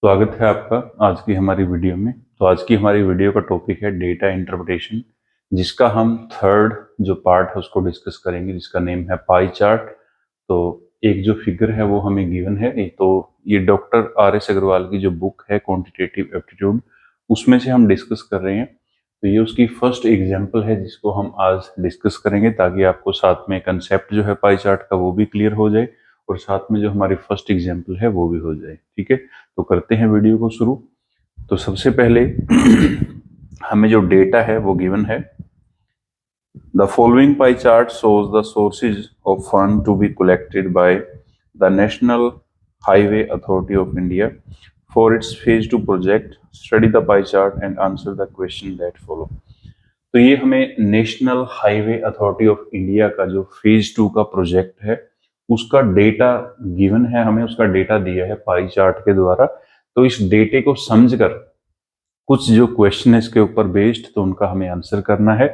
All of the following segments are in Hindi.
स्वागत है आपका आज की हमारी वीडियो में। तो आज की हमारी वीडियो का टॉपिक है डेटा इंटरप्रिटेशन, जिसका हम थर्ड जो पार्ट है उसको डिस्कस करेंगे, जिसका नेम है पाई चार्ट। तो एक जो फिगर है वो हमें गिवन है, तो ये डॉक्टर आर एस अग्रवाल की जो बुक है क्वांटिटेटिव एप्टीट्यूड, उसमें से हम डिस्कस कर रहे हैं। तो ये उसकी फर्स्ट एग्जाम्पल है जिसको हम आज डिस्कस करेंगे, ताकि आपको साथ में कंसेप्ट जो है पाई चार्ट का वो भी क्लियर हो जाए और साथ में जो हमारी फर्स्ट एग्जाम्पल है वो भी हो जाए। ठीक है, तो करते हैं वीडियो को शुरू। तो सबसे पहले हमें जो डेटा है वो गिवन है। The following pie chart shows the sources of fund to be collected by the National Highway Authority of India for its phase 2 project. Study the pie chart and answer the question that follow. तो ये हमें National Highway Authority of India का जो फेज 2 का प्रोजेक्ट है उसका डेटा गिवन है, हमें उसका डेटा दिया है पाई चार्ट के द्वारा। तो इस डेटे को समझकर कुछ जो क्वेश्चन है इसके ऊपर बेस्ड, तो उनका हमें आंसर करना है।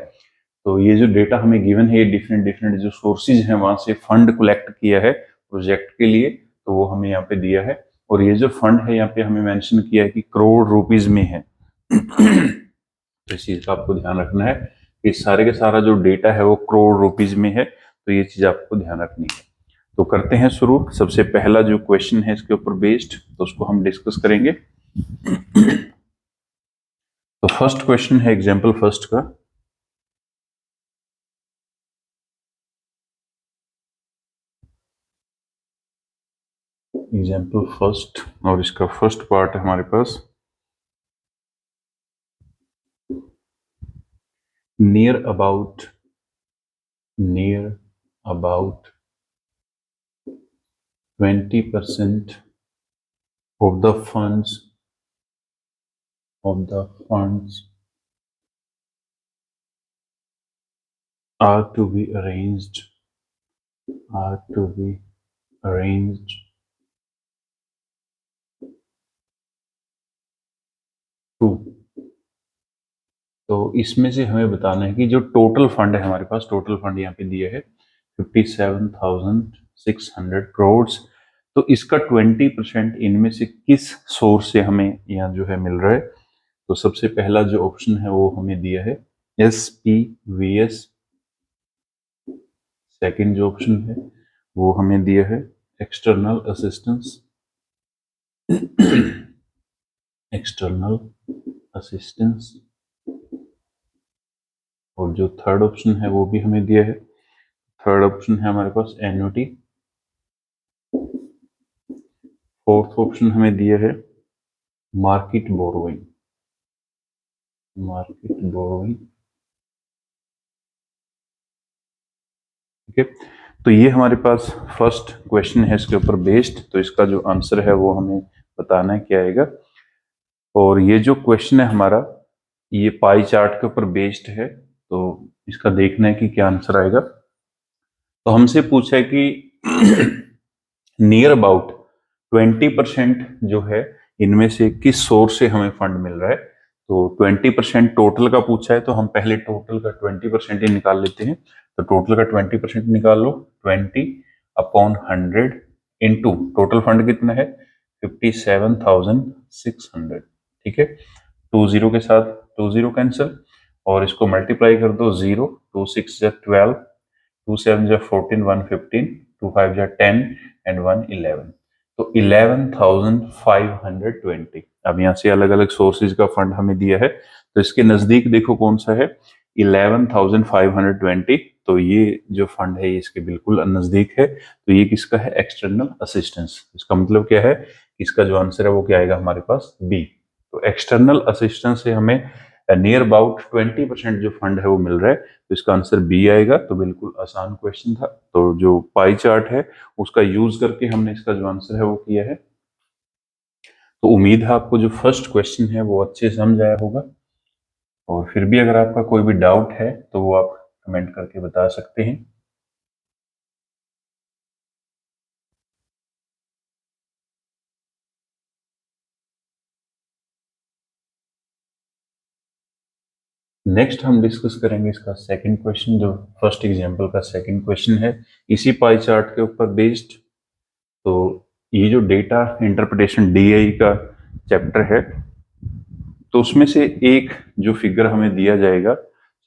तो ये जो डेटा हमें गिवन है, ये डिफरेंट डिफरेंट जो सोर्सेज हैं वहां से फंड कलेक्ट किया है प्रोजेक्ट के लिए, तो वो हमें यहाँ पे दिया है। और ये जो फंड है यहाँ पे हमें मेंशन किया है कि करोड़ रुपीज में है। तो इस चीज का आपको ध्यान रखना है कि सारे के सारा जो डेटा है वो करोड़ रुपीज में है, तो ये चीज आपको ध्यान रखनी है। तो करते हैं शुरू। सबसे पहला जो क्वेश्चन है इसके ऊपर बेस्ड, तो उसको हम डिस्कस करेंगे। तो फर्स्ट क्वेश्चन है एग्जाम्पल फर्स्ट का। एग्जाम्पल फर्स्ट और इसका फर्स्ट पार्ट है हमारे पास near about 20% of the funds are to be arranged to। तो इसमें से हमें बताना है कि जो टोटल फंड है हमारे पास, टोटल फंड यहाँ पे दिया है 57,600 करोड़। तो इसका 20% इनमें से किस सोर्स से हमें यहाँ जो है मिल रहा है। तो सबसे पहला जो ऑप्शन है वो हमें दिया है SPVS। सेकंड जो ऑप्शन है वो हमें दिया है एक्सटर्नल असिस्टेंस। और जो थर्ड ऑप्शन है वो भी हमें दिया है। थर्ड ऑप्शन है हमारे पास एन्युटी। फोर्थ ऑप्शन हमें दिया है मार्केट बोरोइंग। ठीक है, तो ये हमारे पास फर्स्ट क्वेश्चन है इसके ऊपर बेस्ड। तो इसका जो आंसर है वो हमें बताना है क्या आएगा। और ये जो क्वेश्चन है हमारा, ये पाई चार्ट के ऊपर बेस्ड है, तो इसका देखना है कि क्या आंसर आएगा। तो हमसे पूछा है कि नियर अबाउट 20% जो है इनमें से किस सोर्स से हमें फंड मिल रहा है। तो 20% टोटल का पूछा है, तो हम पहले टोटल का 20% ही निकाल लेते हैं। तो टोटल का 20% निकाल लो, 20/100 इंटू टोटल फंड कितना है 57,600। ठीक है, 20 के साथ 20 कैंसिल और इसको मल्टीप्लाई कर दो। 0 2 6 12, 2 7 14, 1 15, 2 5 10 एंड 1 11। तो 11,520। अब यहाँ से अलग अलग सोर्सेज का फंड हमें दिया है, तो इसके नजदीक देखो कौन सा है 11,520। तो ये जो फंड है ये इसके बिल्कुल नजदीक है। तो ये किसका है एक्सटर्नल असिस्टेंस। इसका मतलब क्या है, इसका जो आंसर है वो क्या आएगा हमारे पास बी। तो एक्सटर्नल असिस्टेंस से हमें नियर अबाउट 20% जो फंड है वो मिल रहा है, तो इसका आंसर बी आएगा। तो बिल्कुल आसान क्वेश्चन था। तो जो पाई चार्ट है उसका यूज करके हमने इसका जो आंसर है वो किया है। तो उम्मीद है आपको जो फर्स्ट क्वेश्चन है वो अच्छे से समझ आया होगा। और फिर भी अगर आपका कोई भी डाउट है तो वो आप कमेंट करके बता सकते हैं। नेक्स्ट हम डिस्कस करेंगे इसका सेकंड क्वेश्चन, जो फर्स्ट एग्जांपल का सेकंड क्वेश्चन है इसी पाई चार्ट के ऊपर बेस्ड। तो ये जो डेटा इंटरप्रिटेशन DI का चैप्टर है। तो उसमें से एक जो फिगर हमें दिया जाएगा,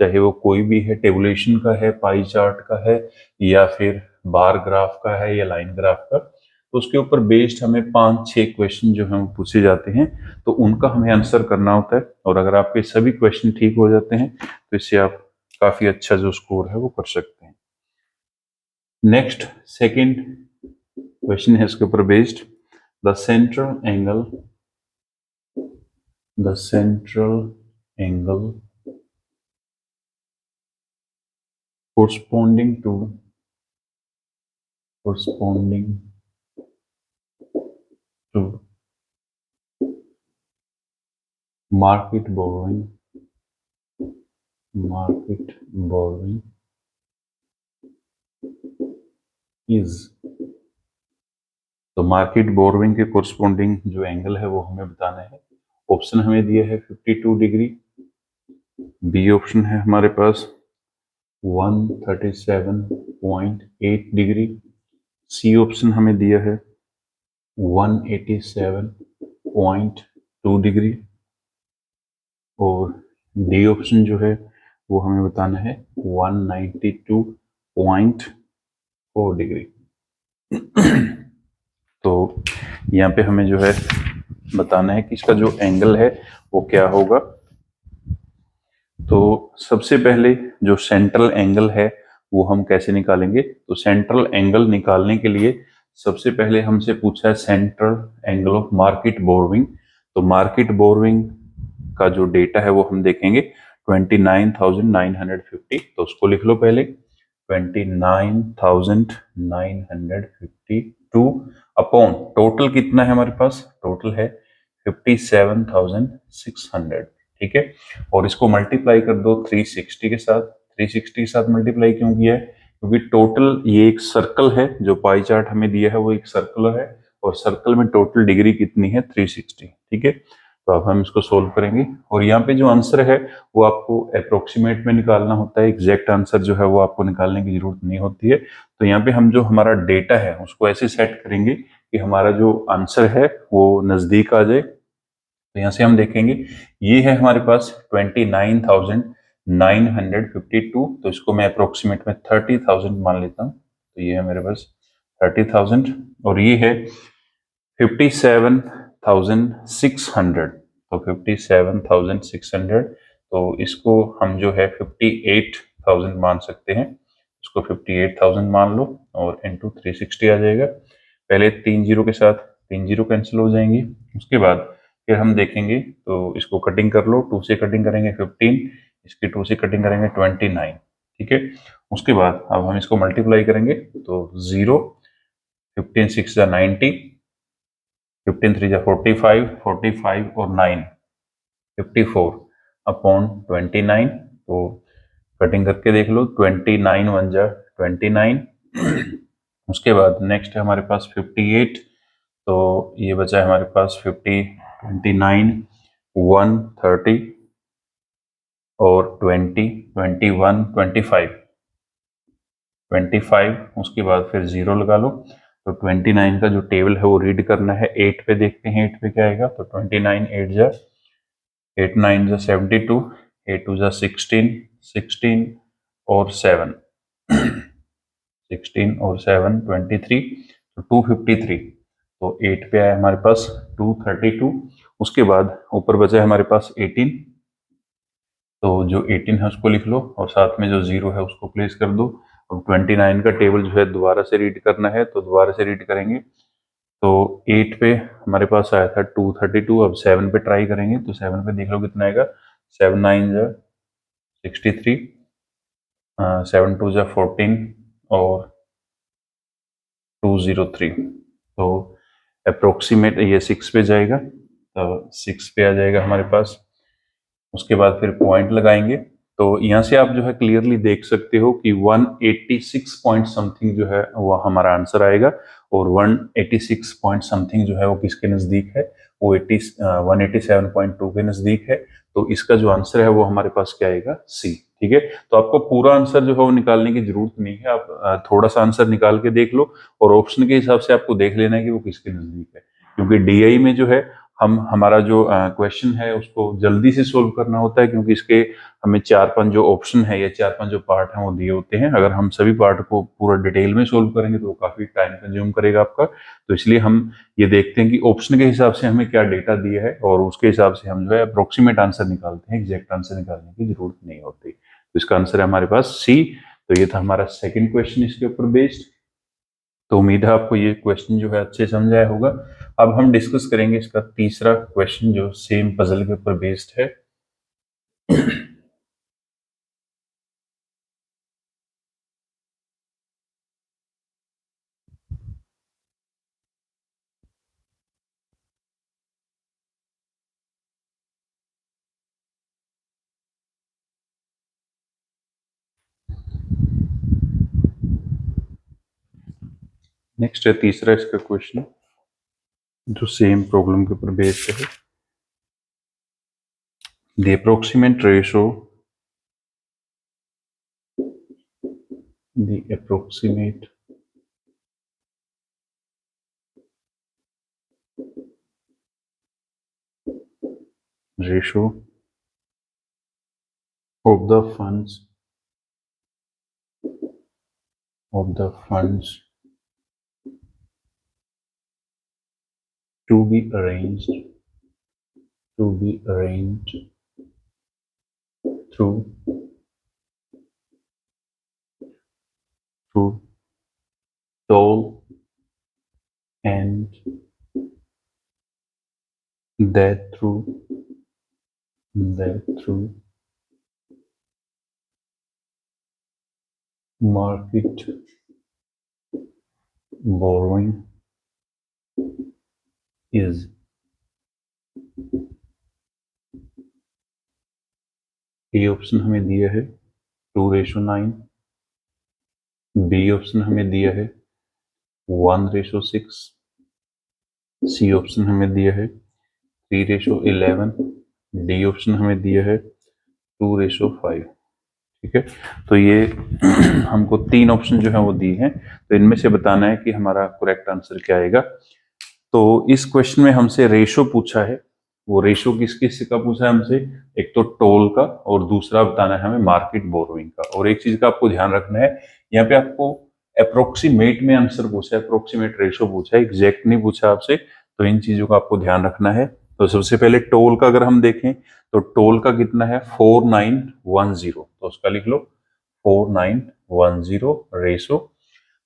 चाहे वो कोई भी है, टेबुलेशन का है, पाई चार्ट का है, या फिर बार ग्राफ का है, या लाइन ग्राफ का, तो उसके ऊपर बेस्ड हमें 5-6 क्वेश्चन जो है वो पूछे जाते हैं, तो उनका हमें आंसर करना होता है। और अगर आपके सभी क्वेश्चन ठीक हो जाते हैं तो इससे आप काफी अच्छा जो स्कोर है वो कर सकते हैं। नेक्स्ट सेकंड क्वेश्चन है इसके ऊपर based, the central angle corresponding to market borrowing is, तो मार्केट बोरोइंग के कोरस्पॉन्डिंग जो एंगल है वो हमें बताना है। ऑप्शन हमें दिया है 52 डिग्री, बी ऑप्शन है हमारे पास 137.8 डिग्री, सी ऑप्शन हमें दिया है 187.2 डिग्री, और डी ऑप्शन जो है वो हमें बताना है 192.4 डिग्री। तो यहाँ पे हमें जो है बताना है कि इसका जो एंगल है वो क्या होगा। तो सबसे पहले जो सेंट्रल एंगल है वो हम कैसे निकालेंगे, तो सेंट्रल एंगल निकालने के लिए सबसे पहले हमसे पूछा है central angle of market borrowing. तो मार्केट बोरोइंग का जो डेटा है वो हम देखेंगे 29,950, तो उसको लिख लो पहले 29,952 अपॉन टोटल कितना है हमारे पास, टोटल है 57,600, ठीक है। और इसको मल्टीप्लाई कर दो 360 के साथ। 360 के साथ मल्टीप्लाई क्यों किया है, क्योंकि टोटल ये एक सर्कल है, जो पाई चार्ट हमें दिया है वो एक सर्कल है, और सर्कल में टोटल डिग्री कितनी है 360, ठीक है। तो अब हम इसको सोल्व करेंगे, और यहाँ पे जो आंसर है वो आपको अप्रोक्सीमेट में निकालना होता है, एग्जैक्ट आंसर जो है वो आपको निकालने की जरूरत नहीं होती है। तो यहाँ पे हम जो हमारा डेटा है उसको ऐसे सेट करेंगे कि हमारा जो आंसर है वो नजदीक आ जाए। तो यहाँ से हम देखेंगे ये है हमारे पास 29,952, तो इसको मैं अप्रोक्सीमेट में 30,000 मान लेता हूँ। तो ये है मेरे पास 30,000, और ये है 57,600, तो 57,600, तो इसको हम जो है 58,000 मान सकते हैं। इसको 58,000 मान लो और इंटू 360 आ जाएगा। पहले 3 जीरो के साथ 3 जीरो कैंसिल हो जाएंगी, उसके बाद फिर हम देखेंगे, तो इसको कटिंग कर लो, 2 से कटिंग करेंगे 15, इसकी 2 से कटिंग करेंगे 29, ठीक है। उसके बाद अब हम इसको मल्टीप्लाई करेंगे, तो 0, 15 6 90, 15 3 45, 45 और 9 54 अपॉन 29, तो कटिंग करके देख लो 29 1 जा 29। उसके बाद नेक्स्ट है हमारे पास 58, तो ये बचा है हमारे पास 50, 29 130 और 20 21 25, उसके बाद फिर 0 लगा लो। तो 29 का जो टेबल है वो रीड करना है, 8 पे देखते हैं 8 पे क्या आएगा। तो 29 8 जा 8 9 जा 72, 8 2 जा 16, 16 और 7 16 और 7 23, तो 253, तो 8 पे आया हमारे पास 232। उसके बाद ऊपर बचा है हमारे पास 18, तो जो 18 है उसको लिख लो और साथ में जो 0 है उसको प्लेस कर दो। अब 29 का टेबल जो है दोबारा से रीड करना है, तो दोबारा से रीड करेंगे। तो 8 पे हमारे पास आया था 232, अब 7 पे ट्राई करेंगे, तो 7 पे देख लो कितना आएगा। 7 9 जा 63, 7 2 जा 14 और 203, तो अप्रोक्सीमेट ये 6 पे जाएगा, तो 6 पे आ जाएगा हमारे पास। उसके बाद फिर पॉइंट लगाएंगे, तो यहाँ से आप जो है क्लियरली देख सकते हो कि 186 पॉइंट समथिंग जो है वो हमारा आंसर आएगा, और 186 पॉइंट समथिंग जो है वो किसके नज़दीक है, वो 187.2 के नज़दीक है। तो इसका जो आंसर है वो हमारे पास क्या आएगा, सी, ठीक है। तो आपको पूरा आंसर जो है वो निकालने की जरूरत नहीं है, आप थोड़ा सा आंसर निकाल के देख लो, और ऑप्शन के हिसाब से आपको देख लेना है कि वो किसके नज़दीक है, क्योंकि डीआई में जो है हमारा जो क्वेश्चन है उसको जल्दी से सोल्व करना होता है, क्योंकि इसके हमें 4-5 जो ऑप्शन है या 4-5 जो पार्ट हैं वो दिए होते हैं। अगर हम सभी पार्ट को पूरा डिटेल में सोल्व करेंगे तो वो काफी टाइम कंज्यूम करेगा आपका। तो इसलिए हम ये देखते हैं कि ऑप्शन के हिसाब से हमें क्या डेटा दिया है और उसके हिसाब से हम जो है अप्रोक्सीमेट आंसर निकालते हैं, एग्जैक्ट आंसर निकालने की जरूरत नहीं होती। तो इसका आंसर है हमारे पास सी। तो ये था हमारा सेकेंड क्वेश्चन इसके ऊपर बेस्ड। तो उम्मीद है आपको ये क्वेश्चन जो है अच्छे समझ आया होगा। अब हम डिस्कस करेंगे इसका तीसरा क्वेश्चन जो सेम पजल के ऊपर बेस्ड है। नेक्स्ट है तीसरा इसका क्वेश्चन जो सेम प्रॉब्लम के ऊपर बेस्ड है। The approximate ratio the approximate ratio of the funds to be arranged through toll and that through market borrowing is A option हमें दिया है 2:9, बी ऑप्शन हमें दिया है 1:6, सी ऑप्शन हमें दिया है 3:11, डी ऑप्शन हमें दिया है 2:5। ठीक है, तो ये हमको 3 ऑप्शन जो है वो दिए हैं। तो इनमें से बताना है कि हमारा करेक्ट आंसर क्या आएगा। तो इस क्वेश्चन में हमसे रेशो पूछा है। वो रेशो किस किस का पूछा है हमसे? एक तो टोल का और दूसरा बताना है हमें मार्केट बोरोइंग का। और एक चीज का आपको ध्यान रखना है, यहाँ पे आपको अप्रोक्सीमेट में आंसर पूछा है, अप्रोक्सीमेट रेशो पूछा है, एग्जैक्ट नहीं पूछा आपसे। तो इन चीजों का आपको ध्यान रखना है। तो सबसे पहले टोल का अगर हम देखें तो टोल का कितना है 4910, तो उसका लिख लो 4910 रेशो।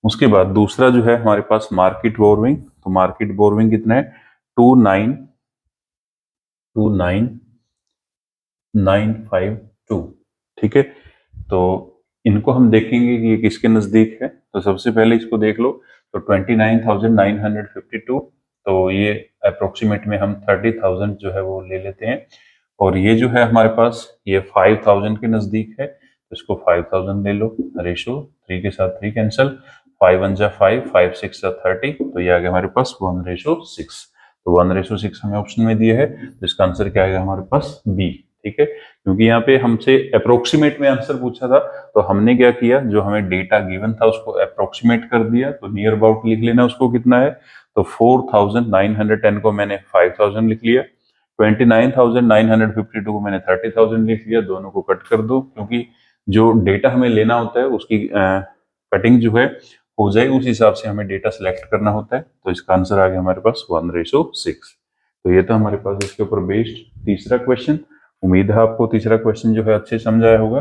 उसके बाद दूसरा जो है हमारे पास मार्केट बोरोइंग, तो मार्केट बोरोइंग कितना है 29952। ठीक है, तो इनको हम देखेंगे कि ये किसके नजदीक है। तो सबसे पहले इसको देख लो, तो 29,952, तो ये अप्रोक्सीमेट में हम 30,000 जो है वो ले लेते हैं। और ये जो है हमारे पास ये 5,000 के नजदीक है, तो इसको 5,000 ले लो। रेशो 3 के साथ 3 कैंसिल, 5 1 जा 5, 5 6 जा 30, तो ये आ गया हमारे पास 1:6। तो 1:6 हमें ऑप्शन में दिया है, तो इसका आंसर क्या आएगा हमारे पास बी। ठीक है, क्योंकि यहाँ पे हमसे अप्रोक्सीमेट में आंसर पूछा था, तो हमने क्या किया, जो हमें डेटा गिवन था उसको अप्रोक्सीमेट कर दिया। तो नियर अबाउट लिख लेना उसको कितना है, तो 4,910 को मैंने 5,000 लिख लिया, 29,952 को मैंने 30,000 लिख लिया। दोनों को कट कर दो, क्योंकि जो डेटा हमें लेना होता है उसकी कटिंग जो है हो जाए, उस हिसाब से हमें डेटा सेलेक्ट करना होता है। तो इसका आंसर आ गया हमारे पास 1:6। तो ये था हमारे पास इसके ऊपर बेस्ड तीसरा क्वेश्चन। उम्मीद है आपको तीसरा क्वेश्चन जो है अच्छे समझ आया होगा।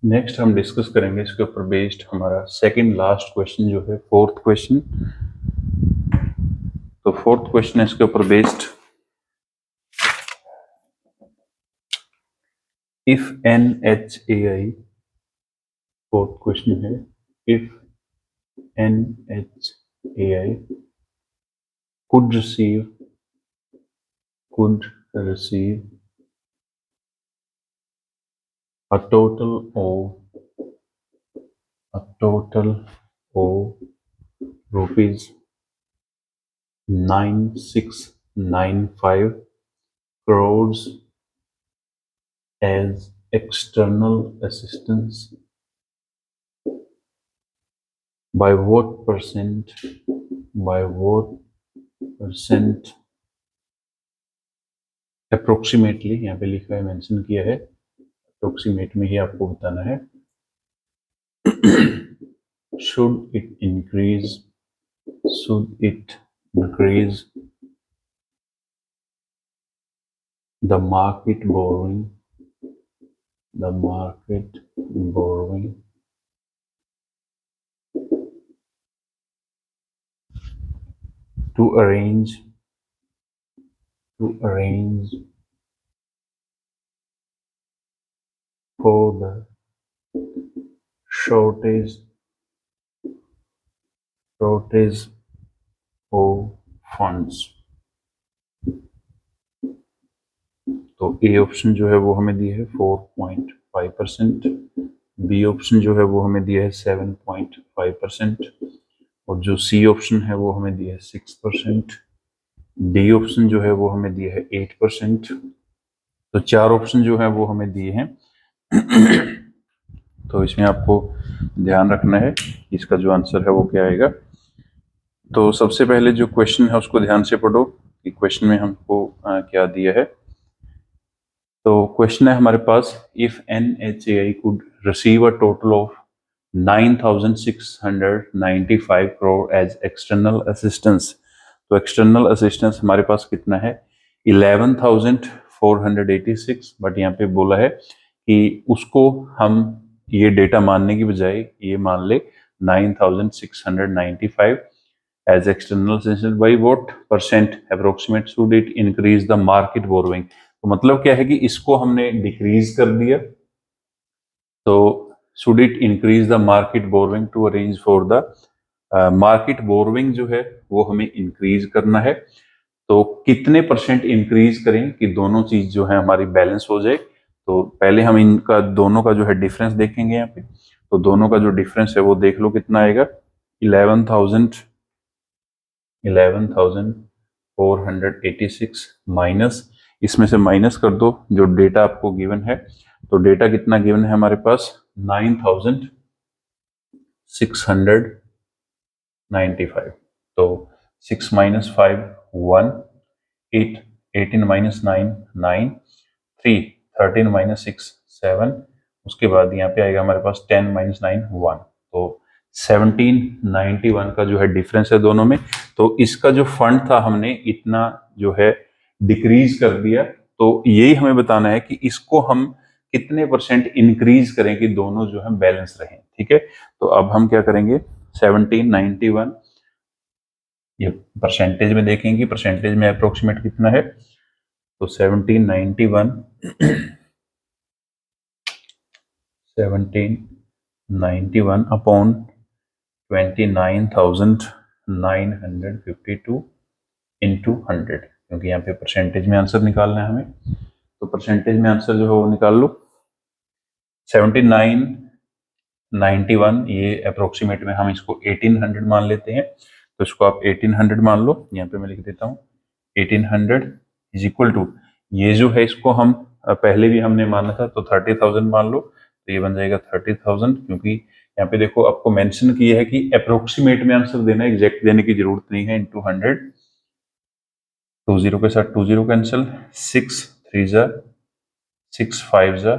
नेक्स्ट हम डिस्कस करेंगे इसके ऊपर बेस्ड हमारा सेकंड लास्ट क्वेश्चन जो है फोर्थ क्वेश्चन। तो फोर्थ क्वेश्चन है इसके ऊपर based, if NHAI, fourth question है, if NHAI could receive a total of a total of rupees 9695 crores as external assistance. By what percent approximately, यहाँ पे लिखा है, मेंशन किया है, अप्रोक्सीमेट में ही आपको बताना है। should it increase the market borrowing to arrange for the shortage of funds। तो ए ऑप्शन जो है वो हमें दिया है 4.5%, बी ऑप्शन जो है वो हमें दिया है 7.5%, और जो सी ऑप्शन है वो हमें दिया है 6%, डी ऑप्शन जो है वो हमें दिया है 8%। तो चार ऑप्शन जो है वो हमें दिए हैं। तो इसमें आपको ध्यान रखना है इसका जो आंसर है वो क्या आएगा। तो सबसे पहले जो क्वेश्चन है उसको ध्यान से पढ़ो कि क्वेश्चन में हमको क्या दिया है। तो क्वेश्चन है हमारे पास, if NHAI could receive a total of 9695 crore as external assistance. तो एक्सटर्नल असिस्टेंस हमारे पास कितना है, 11,486, बट यहाँ पे बोला है कि उसको हम ये डेटा मानने की बजाय ये मान ले 9695 as external assistance। by what percent approximate should it increase the market borrowing। तो मतलब क्या है कि इसको हमने डिक्रीज कर दिया, तो should it increase the market borrowing to arrange for the market borrowing जो है वो हमें इंक्रीज करना है। तो कितने परसेंट इंक्रीज करें कि दोनों चीज जो है हमारी बैलेंस हो जाए। तो पहले हम इनका दोनों का जो है डिफरेंस देखेंगे यहाँ पे। तो दोनों का जो डिफरेंस है वो देख लो कितना आएगा, 11,486 माइनस, इसमें से माइनस कर दो जो डेटा आपको गिवन है। तो डेटा कितना गिवन है हमारे पास, 9695। तो 6 माइनस 5 1, 8, 18 माइनस 9 9, 3, 13 माइनस 6 7, उसके बाद यहाँ पे आएगा हमारे पास 10 माइनस 9 1। तो 1791 का जो है डिफरेंस है दोनों में। तो इसका जो फंड था हमने इतना जो है डिक्रीज कर दिया। तो यही हमें बताना है कि इसको हम कितने परसेंट इंक्रीज करें कि दोनों जो है बैलेंस रहें। ठीक है, तो अब हम क्या करेंगे, 1791 ये परसेंटेज में देखेंगे, परसेंटेज में अप्रोक्सीमेट कितना है। तो 1791 अपॉन 29,952 इंटू 100, क्योंकि यहाँ पे परसेंटेज में आंसर निकालना है हमें। तो परसेंटेज में आंसर जो है वो निकाल लो। 1791 ये अप्रोक्सीमेट में हम इसको 1800 मान लेते हैं। तो इसको आप 1800 मान लो, यहाँ पे मैं लिख देता हूँ 1800 इज इक्वल टू, ये जो है इसको हम पहले भी हमने माना था तो 30,000 मान लो। तो ये बन जाएगा 30,000, क्योंकि यहाँ पे देखो आपको मेंशन किया है कि अप्रोक्सीमेट में आंसर देना, एग्जैक्ट देने की जरूरत नहीं है। इंटू 100, 20 के साथ 20 कैंसिल, 6 3 जा 6 5 जा,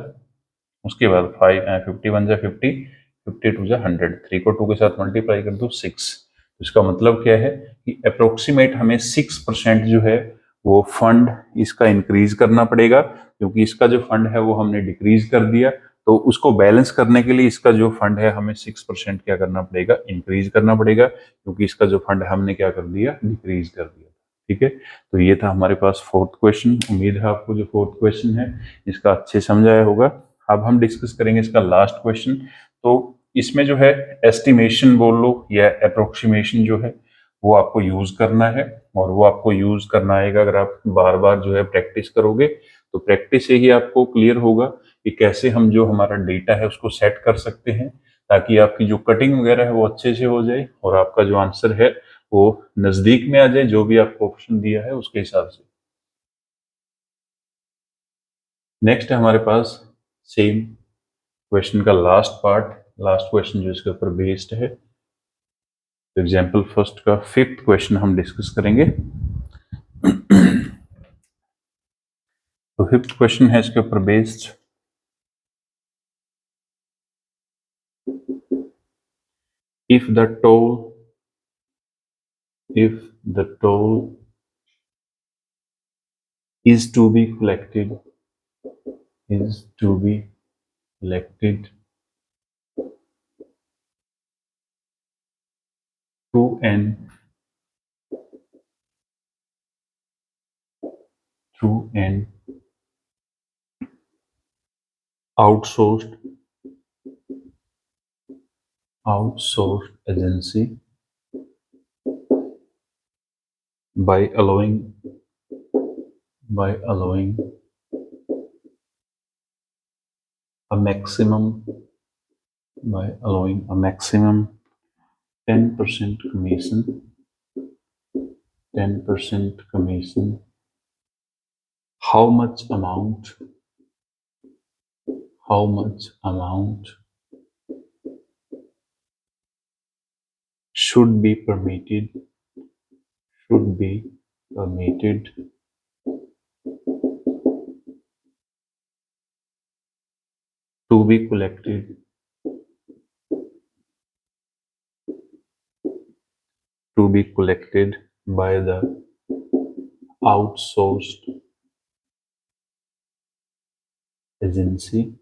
उसके बाद 51 जा 50, 52 जा 100, 3 को 2 के साथ मल्टीप्लाई कर दो 6। इसका मतलब क्या है कि अप्रोक्सीमेट हमें 6% जो है वो फंड इसका इंक्रीज करना पड़ेगा, क्योंकि इसका जो फंड है वो हमने डिक्रीज कर दिया। तो उसको बैलेंस करने के लिए इसका जो फंड है हमें 6% क्या करना पड़ेगा, इंक्रीज करना पड़ेगा, क्योंकि इसका जो फंड है हमने क्या कर दिया, डिक्रीज कर दिया। ठीक है, तो ये था हमारे पास फोर्थ क्वेश्चन। उम्मीद है आपको जो फोर्थ क्वेश्चन है इसका अच्छे समझ आया होगा। अब हम डिस्कस करेंगे इसका लास्ट क्वेश्चन। तो इसमें जो है एस्टिमेशन बोल लो या अप्रोक्सीमेशन जो है वो आपको यूज करना है, और वो आपको यूज करना आएगा अगर आप बार बार जो है प्रैक्टिस करोगे। तो प्रैक्टिस से ही आपको क्लियर होगा कि कैसे हम जो हमारा डेटा है उसको सेट कर सकते हैं। ताकि आपकी जो कटिंग वगैरह है वो अच्छे से हो जाए और आपका जो आंसर है वो नजदीक में आ जाए जो भी आपको ऑप्शन दिया है उसके हिसाब से। नेक्स्ट है हमारे पास सेम क्वेश्चन का लास्ट पार्ट, लास्ट क्वेश्चन जो इसके ऊपर बेस्ड है। तो एग्जाम्पल फर्स्ट का 5th क्वेश्चन हम डिस्कस करेंगे। तो 5th क्वेश्चन है इसके ऊपर based. if the toll is to be collected through an outsourced agency by allowing a maximum 10% commission, how much amount should be permitted to be collected by the outsourced agency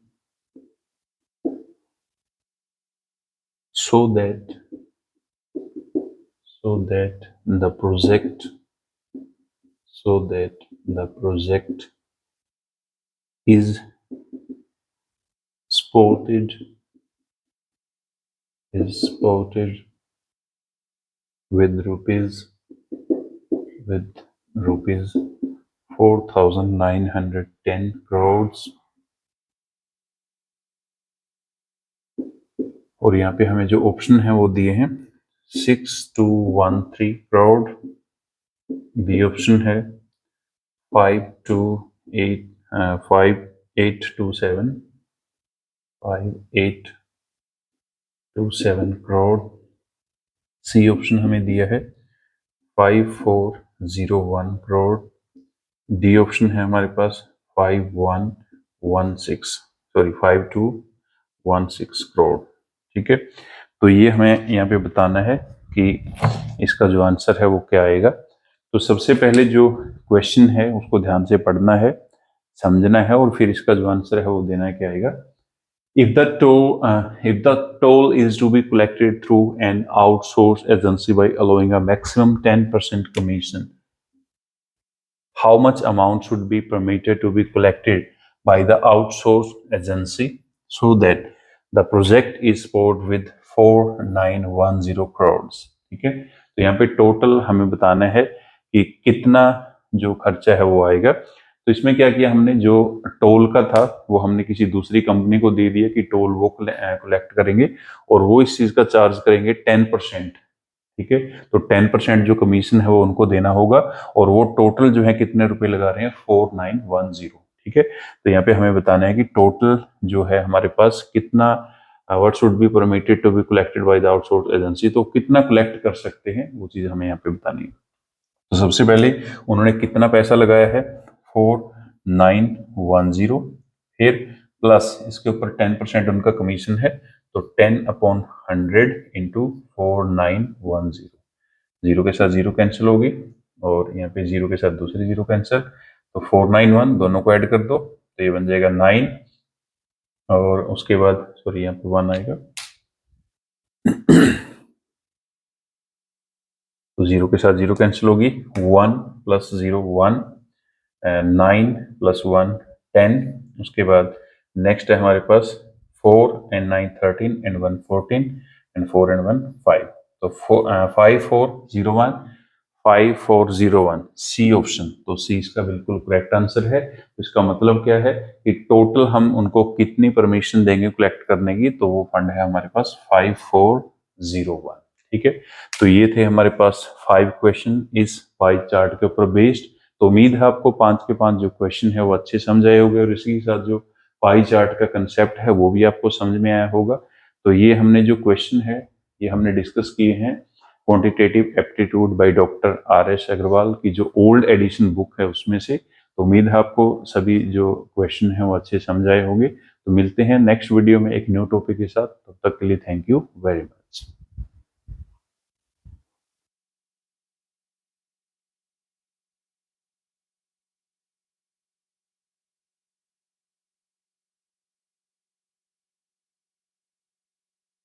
so that the project is supported with rupees 4,910 crores। और यहाँ पे हमें जो ऑप्शन है वो दिए हैं 6213 करोड़, बी ऑप्शन है 5827 करोड़, सी ऑप्शन हमें दिया है 5401 करोड़, डी ऑप्शन है हमारे पास 5216 करोड़। ठीक है, तो ये हमें यहाँ पे बताना है कि इसका जो आंसर है वो क्या आएगा। तो सबसे पहले जो क्वेश्चन है उसको ध्यान से पढ़ना है, समझना है और फिर इसका जो आंसर है वो देना है क्या आएगा। If the toll is to be collected through an outsourced agency by allowing a maximum 10% commission, how much amount should be permitted to be collected by the outsourced agency so that the project is supported with 4910 crores। ठीक है, तो यहाँ पे टोटल हमें बताना है कि कितना जो खर्चा है वो आएगा। तो इसमें क्या किया हमने, जो टोल का था वो हमने किसी दूसरी कंपनी को दे दिया कि टोल वो कलेक्ट करेंगे और वो इस चीज का चार्ज करेंगे 10%। ठीक है, तो 10% जो कमीशन है वो उनको देना होगा और वो टोटल जो है कितने रुपए लगा रहे हैं 4910। ठीक है, तो यहाँ पे हमें बताना है कि टोटल जो है हमारे पास कितना what should be permitted to be collected by the outsource agency, तो कितना कलेक्ट कर सकते हैं वो चीज हमें यहाँ पे बतानी है। तो सबसे पहले उन्होंने कितना पैसा लगाया है 4910, फिर प्लस इसके ऊपर 10% उनका कमीशन है, तो 10/100 इंटू 4910, जीरो के साथ जीरो कैंसिल होगी और यहाँ पे जीरो के साथ दूसरी जीरो कैंसिल, तो 491 दोनों को ऐड कर दो तो ये बन जाएगा 9 और उसके बाद सॉरी यहाँ पे 1 आएगा तो जीरो के साथ जीरो कैंसिल होगी, 1 प्लस 0 1, 9 प्लस 1 10, उसके बाद नेक्स्ट है हमारे पास 4 and 9 13 and 1 14 and 4 and 1 5, तो 5401 5401 सी ऑप्शन। तो सी इसका बिल्कुल करेक्ट आंसर है। तो इसका मतलब क्या है कि टोटल हम उनको कितनी परमिशन देंगे कलेक्ट करने की, तो वो फंड है हमारे पास 5401। ठीक है, तो ये थे हमारे पास 5 क्वेश्चन इस पाई चार्ट के ऊपर बेस्ड। तो उम्मीद है आपको 5 के 5 जो क्वेश्चन है वो अच्छे समझ आए होंगे और इसी के साथ जो पाई चार्ट का कंसेप्ट है वो भी आपको समझ में आया होगा। तो ये हमने जो क्वेश्चन है ये हमने डिस्कस किए हैं quantitative aptitude by doctor RS Agarwal की जो ओल्ड एडिशन बुक है उसमें से। तो उम्मीद है आपको सभी जो क्वेश्चन है वो अच्छे समझ आए होंगे। तो मिलते हैं नेक्स्ट वीडियो में एक न्यू टॉपिक के साथ। तब तक के लिए थैंक यू वेरी मच।